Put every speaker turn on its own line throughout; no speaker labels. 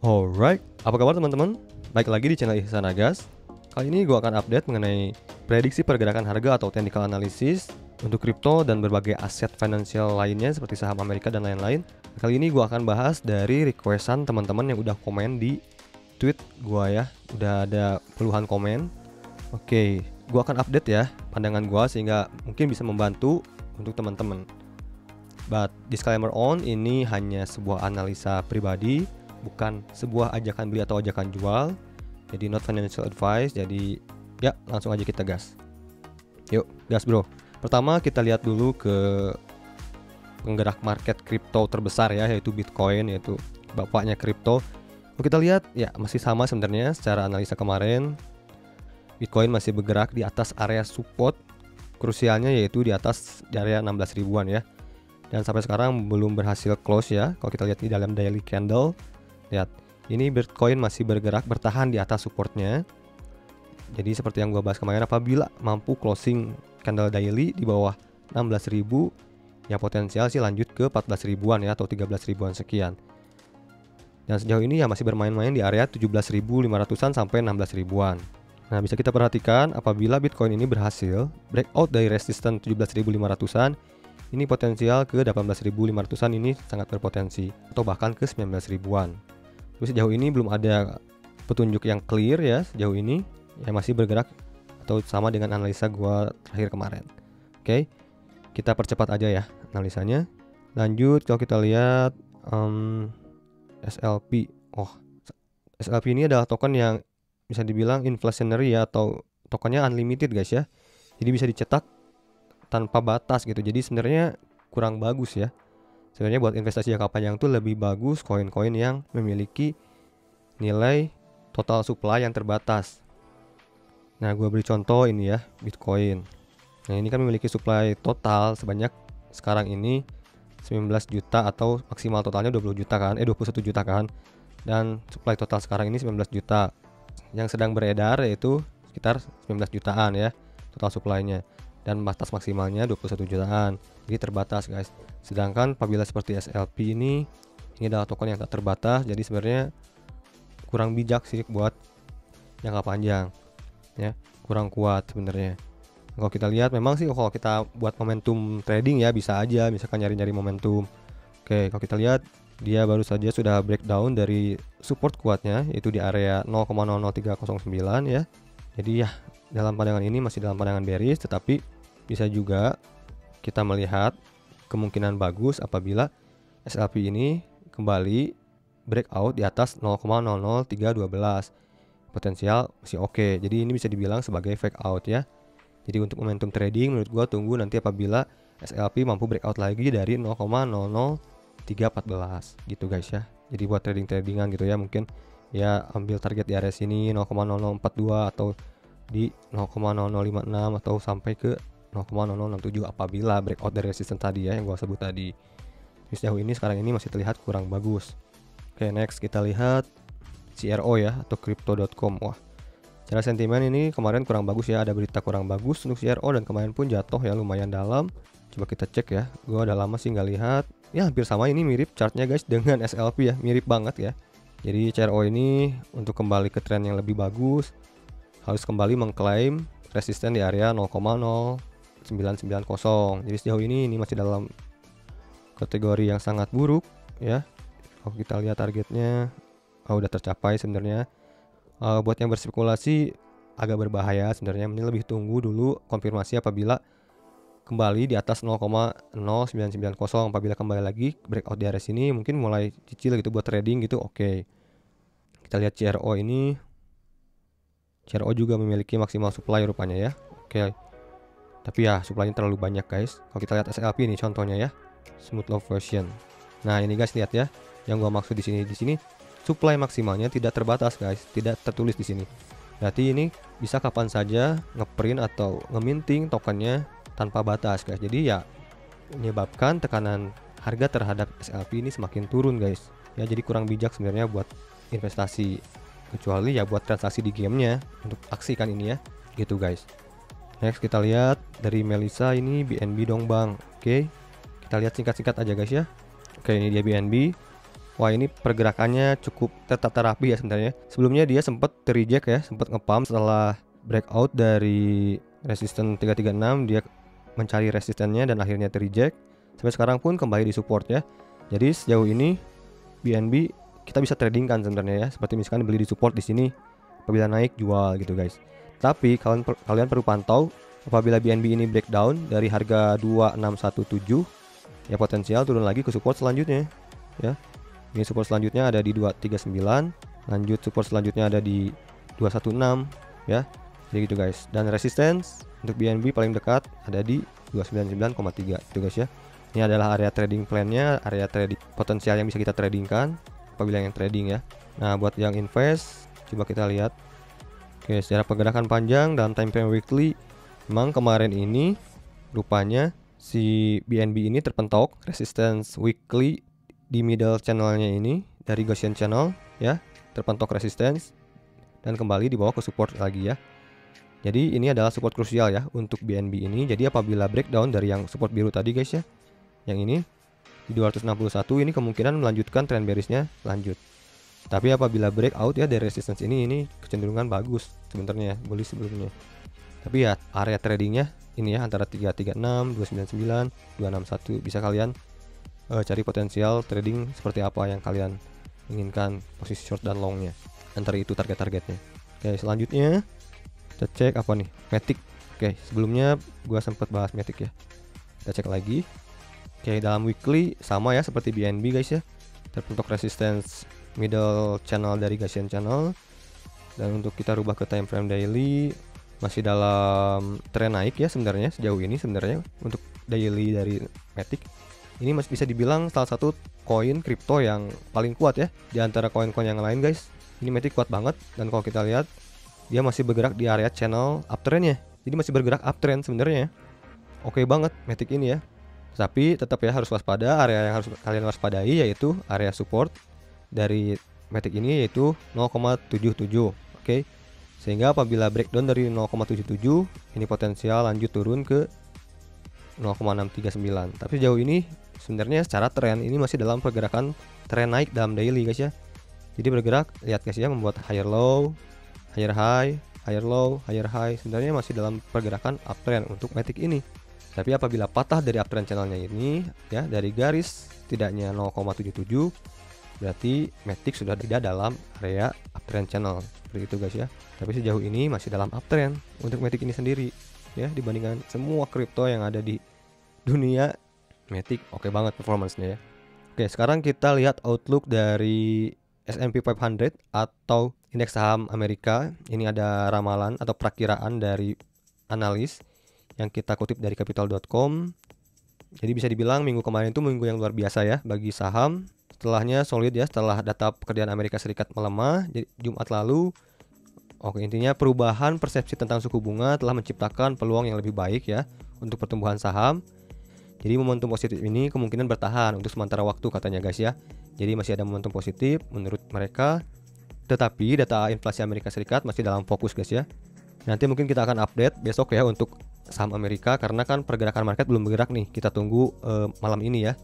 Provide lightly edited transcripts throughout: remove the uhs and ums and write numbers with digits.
Alright, apa kabar teman-teman? Baik lagi di channel Ihsan Agas. Kali ini gue akan update mengenai prediksi pergerakan harga atau technical analysis untuk kripto dan berbagai aset finansial lainnya seperti saham Amerika dan lain-lain. Kali ini gue akan bahas dari requestan teman-teman yang udah komen di tweet gue ya. Udah ada puluhan komen. Oke, gue akan update ya pandangan gue sehingga mungkin bisa membantu untuk teman-teman. But disclaimer on, ini hanya sebuah analisa pribadi, bukan sebuah ajakan beli atau ajakan jual. Jadi not financial advice. Jadi ya langsung aja kita gas. Yuk gas bro. Pertama kita lihat dulu ke penggerak market kripto terbesar ya, yaitu Bitcoin, yaitu bapaknya kripto. Kalau kita lihat ya masih sama sebenarnya secara analisa kemarin. Bitcoin masih bergerak di atas area support krusialnya, yaitu di atas area 16 ribuan ya. Dan sampai sekarang belum berhasil close ya. Kalau kita lihat di dalam daily candle, lihat ini Bitcoin masih bergerak bertahan di atas supportnya. Jadi seperti yang gua bahas kemarin, apabila mampu closing candle daily di bawah 16.000, ya potensial sih lanjut ke 14 ribuan ya, atau 13 ribuan sekian. Dan sejauh ini ya masih bermain-main di area 17.500-an sampai 16 ribuan. Nah, bisa kita perhatikan apabila Bitcoin ini berhasil breakout dari resistance 17.500-an, ini potensial ke 18.500-an, ini sangat berpotensi, atau bahkan ke 19 ribuan. Tapi sejauh ini belum ada petunjuk yang clear ya sejauh ini, yang masih bergerak atau sama dengan analisa gua terakhir kemarin. Oke, kita percepat aja ya analisanya. Lanjut, kalau kita lihat SLP. SLP ini adalah token yang bisa dibilang inflationary ya, atau tokennya unlimited guys ya. Jadi bisa dicetak tanpa batas gitu. Jadi sebenarnya kurang bagus ya. Sebenarnya buat investasi jangka panjang tuh lebih bagus koin-koin yang memiliki nilai total supply yang terbatas. Nah, gue beri contoh ini ya, Bitcoin. Nah, ini kan memiliki supply total sebanyak sekarang ini 19 juta, atau maksimal totalnya 20 juta kan, 21 juta kan. Dan supply total sekarang ini 19 juta. Yang sedang beredar yaitu sekitar 19 jutaan ya total supply-nya. Dan batas maksimalnya 21 jutaan. Jadi terbatas guys. Sedangkan apabila seperti SLP ini adalah token yang tak terbatas, jadi sebenarnya kurang bijak sih buat jangka panjang ya, kurang kuat sebenarnya. Kalau kita lihat memang sih kalau kita buat momentum trading ya bisa aja, misalkan nyari-nyari momentum. Oke, kalau kita lihat dia baru saja sudah breakdown dari support kuatnya, yaitu di area 0,00309 ya. Jadi ya dalam pandangan ini masih dalam pandangan bearish, tetapi bisa juga kita melihat kemungkinan bagus apabila SLP ini kembali breakout di atas 0,00312. Potensial masih oke. Jadi ini bisa dibilang sebagai fake out ya. Jadi untuk momentum trading menurut gua tunggu nanti apabila SLP mampu breakout lagi dari 0,00314 gitu guys ya. Jadi buat tradingan gitu ya, mungkin ya ambil target di area sini 0,0042 atau di 0,0056 atau sampai ke 0,0067 apabila breakout dari resistance tadi ya yang gua sebut tadi. Jadi sejauh ini sekarang ini masih terlihat kurang bagus. Oke, next kita lihat CRO ya, atau crypto.com. Wah, secara sentimen ini kemarin kurang bagus ya, ada berita kurang bagus untuk CRO dan kemarin pun jatuh ya lumayan dalam. Coba kita cek ya, gua udah lama sih nggak lihat. Ya hampir sama, ini mirip chartnya guys dengan SLP ya, mirip banget ya. Jadi CRO ini untuk kembali ke tren yang lebih bagus harus kembali mengklaim resisten di area 0,0990. Jadi sejauh ini masih dalam kategori yang sangat buruk ya. Kalau kita lihat targetnya udah tercapai sebenarnya. Buat yang berspekulasi agak berbahaya sebenarnya, ini lebih tunggu dulu konfirmasi apabila kembali di atas 0,0990. Apabila kembali lagi breakout di area sini mungkin mulai cicil gitu buat trading gitu. Oke, kita lihat CRO ini. CRO juga memiliki maksimal supply rupanya ya. Oke, tapi ya supply-nya terlalu banyak guys. Kalau kita lihat SLP ini contohnya ya, smooth low version. Nah ini guys lihat ya, yang gua maksud di sini supply maksimalnya tidak terbatas guys, tidak tertulis di sini. Berarti ini bisa kapan saja ngeprint atau ngeminting tokennya tanpa batas guys. Jadi ya menyebabkan tekanan harga terhadap SLP ini semakin turun guys. Ya jadi kurang bijak sebenarnya buat investasi, kecuali ya buat transaksi di gamenya untuk aksi kan ini ya, gitu guys. Next kita lihat dari Melisa, ini BNB dong bang. Oke, kita lihat singkat-singkat aja guys ya. Oke, ini dia BNB. Wah, ini pergerakannya cukup tetap terapi ya sebenarnya. Sebelumnya dia sempat terreject ya, sempat ngepump setelah breakout dari resisten 336, dia mencari resistennya dan akhirnya terreject. Sampai sekarang pun kembali di support ya. Jadi sejauh ini BNB kita bisa trading kan sebenarnya ya. Seperti misalkan beli di support di sini, apabila naik jual gitu guys. Tapi kalian perlu pantau apabila BNB ini breakdown dari harga 2617 ya, potensial turun lagi ke support selanjutnya ya. Ini support selanjutnya ada di 239, lanjut support selanjutnya ada di 216 ya. Jadi gitu guys. Dan resistance untuk BNB paling dekat ada di 299,3 itu guys ya. Ini adalah area trading plan-nya, area trading potensial yang bisa kita tradingkan apabila yang trading ya. Nah, buat yang invest coba kita lihat. Oke, secara pergerakan panjang dalam time frame weekly, memang kemarin ini rupanya si BNB ini terpentok resistance weekly di middle channelnya ini dari Gaussian channel ya, terpentok resistance dan kembali dibawa ke support lagi ya. Jadi ini adalah support krusial ya untuk BNB ini. Jadi apabila breakdown dari yang support biru tadi guys ya, yang ini di 261, ini kemungkinan melanjutkan trend bearishnya lanjut. Tapi apabila breakout ya dari resistance ini kecenderungan bagus sebenarnya, bullish sebelumnya. Tapi ya area tradingnya ini ya antara 336, 299, 261, bisa kalian cari potensial trading seperti apa yang kalian inginkan, posisi short dan longnya, antara itu target-targetnya. Oke, selanjutnya kita cek apa nih, Matic. Oke, sebelumnya gua sempat bahas Matic ya, kita cek lagi. Oke, dalam weekly sama ya seperti BNB guys ya, terbentuk resistance middle channel dari Gaussian channel. Dan untuk kita rubah ke time frame daily, masih dalam tren naik ya sebenarnya sejauh ini. Sebenarnya untuk daily dari Matic ini masih bisa dibilang salah satu koin kripto yang paling kuat ya di antara koin-koin yang lain guys. Ini Matic kuat banget, dan kalau kita lihat dia masih bergerak di area channel uptrendnya. Jadi masih bergerak uptrend sebenarnya. Oke banget Matic ini ya. Tapi tetap ya harus waspada. Area yang harus kalian waspadai yaitu area support dari Matic ini yaitu 0,77. Oke. Sehingga apabila breakdown dari 0,77 ini potensial lanjut turun ke 0,639. Tapi sejauh ini sebenarnya secara tren ini masih dalam pergerakan tren naik dalam daily guys ya. Jadi bergerak, lihat guys ya, membuat higher low, higher high, higher low, higher high. Sebenarnya masih dalam pergerakan uptrend untuk Matic ini. Tapi apabila patah dari uptrend channelnya ini ya, dari garis tidaknya 0,77, berarti Matic sudah tidak dalam area uptrend channel. Seperti itu guys ya. Tapi sejauh ini masih dalam uptrend untuk Matic ini sendiri ya, dibandingkan semua kripto yang ada di dunia. Matic oke banget performance-nya ya. Oke, sekarang kita lihat outlook dari S&P 500 atau indeks saham Amerika. Ini ada ramalan atau perakiraan dari analis yang kita kutip dari capital.com. Jadi bisa dibilang minggu kemarin itu minggu yang luar biasa ya bagi saham. Setelahnya solid ya, setelah data pekerjaan Amerika Serikat melemah. Jadi Jumat lalu, oke, intinya perubahan persepsi tentang suku bunga telah menciptakan peluang yang lebih baik ya untuk pertumbuhan saham. Jadi momentum positif ini kemungkinan bertahan untuk sementara waktu katanya guys ya. Jadi masih ada momentum positif menurut mereka. Tetapi data inflasi Amerika Serikat masih dalam fokus guys ya. Nanti mungkin kita akan update besok ya untuk saham Amerika, karena kan pergerakan market belum bergerak nih. Kita tunggu malam ini ya.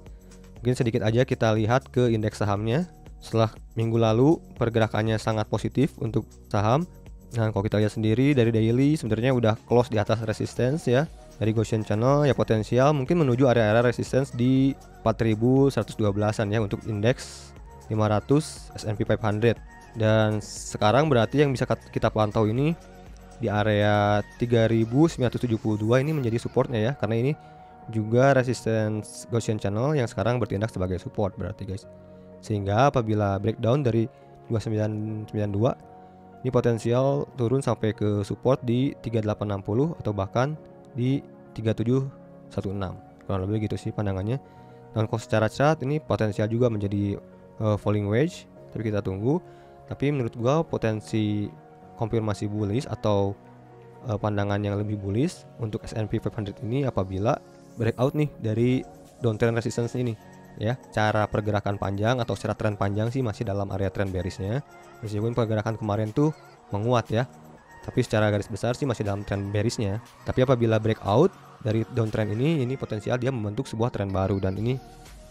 Mungkin sedikit aja kita lihat ke indeks sahamnya. Setelah minggu lalu pergerakannya sangat positif untuk saham. Nah, kalau kita lihat sendiri dari daily sebenarnya udah close di atas resistance ya. Dari Gaussian channel ya, potensial mungkin menuju area-area resistance di 4112-an ya untuk indeks 500 S&P 500. Dan sekarang berarti yang bisa kita pantau ini di area 3972 ini menjadi supportnya ya, karena ini juga resistance Gaussian channel yang sekarang bertindak sebagai support berarti guys. Sehingga apabila breakdown dari 2992 ini potensial turun sampai ke support di 3860 atau bahkan di 3716. Kurang lebih gitu sih pandangannya. Dan kalau secara chart ini potensial juga menjadi falling wedge, tapi kita tunggu. Tapi menurut gua potensi konfirmasi bullish atau pandangan yang lebih bullish untuk S&P 500 ini apabila breakout nih dari downtrend resistance ini ya. Cara pergerakan panjang atau secara tren panjang sih masih dalam area trend bearishnya, meskipun pergerakan kemarin tuh menguat ya, tapi secara garis besar sih masih dalam trend bearishnya. Tapi apabila breakout dari downtrend ini potensial dia membentuk sebuah tren baru, dan ini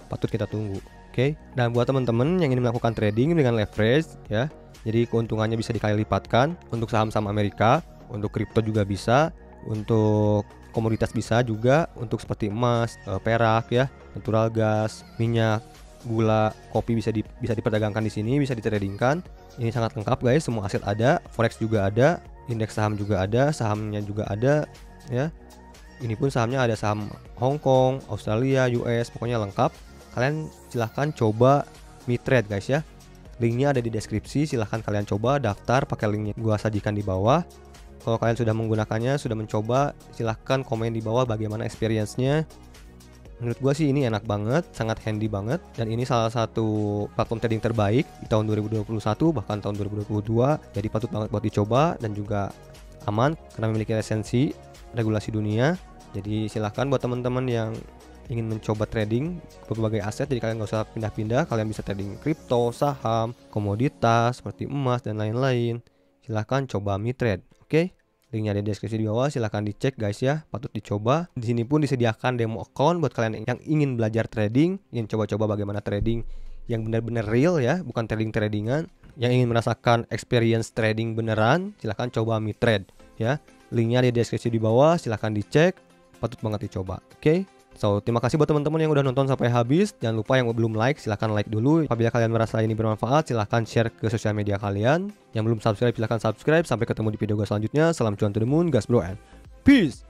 patut kita tunggu. Oke. Dan buat teman-teman yang ingin melakukan trading dengan leverage ya, jadi keuntungannya bisa dikali lipatkan untuk saham-saham Amerika, untuk kripto juga bisa, untuk komoditas bisa juga, untuk seperti emas, perak ya, natural gas, minyak, gula, kopi bisa diperdagangkan di sini, bisa ditradingkan. Ini sangat lengkap guys, semua aset ada, forex juga ada, indeks saham juga ada, sahamnya juga ada ya. Ini pun sahamnya ada saham Hong Kong, Australia, US, pokoknya lengkap. Kalian silahkan coba MiTrade guys ya. Linknya ada di deskripsi, silahkan kalian coba daftar pakai linknya gua sajikan di bawah. Kalau kalian sudah menggunakannya, sudah mencoba, silahkan komen di bawah bagaimana experience-nya. Menurut gua sih ini enak banget, sangat handy banget, dan ini salah satu platform trading terbaik di tahun 2021 bahkan tahun 2022. Jadi patut banget buat dicoba dan juga aman karena memiliki lisensi regulasi dunia. Jadi silahkan buat teman-teman yang ingin mencoba trading berbagai aset, jadi kalian nggak usah pindah-pindah, kalian bisa trading kripto, saham, komoditas seperti emas dan lain-lain. Silahkan coba MiTrade, oke? Linknya ada di deskripsi di bawah, silahkan dicek guys ya, patut dicoba. Di sini pun disediakan demo account buat kalian yang ingin belajar trading, ingin coba-coba bagaimana trading yang benar-benar real ya, bukan trading-tradingan. Yang ingin merasakan experience trading beneran, silahkan coba MiTrade ya. Linknya di deskripsi di bawah, silahkan dicek, patut banget dicoba, oke? So, terima kasih buat teman-teman yang udah nonton sampai habis. Jangan lupa yang belum like, silahkan like dulu. Apabila kalian merasa ini bermanfaat, silahkan share ke sosial media kalian. Yang belum subscribe, silahkan subscribe. Sampai ketemu di video gue selanjutnya. Salam cuan to the moon, gas bro, and peace!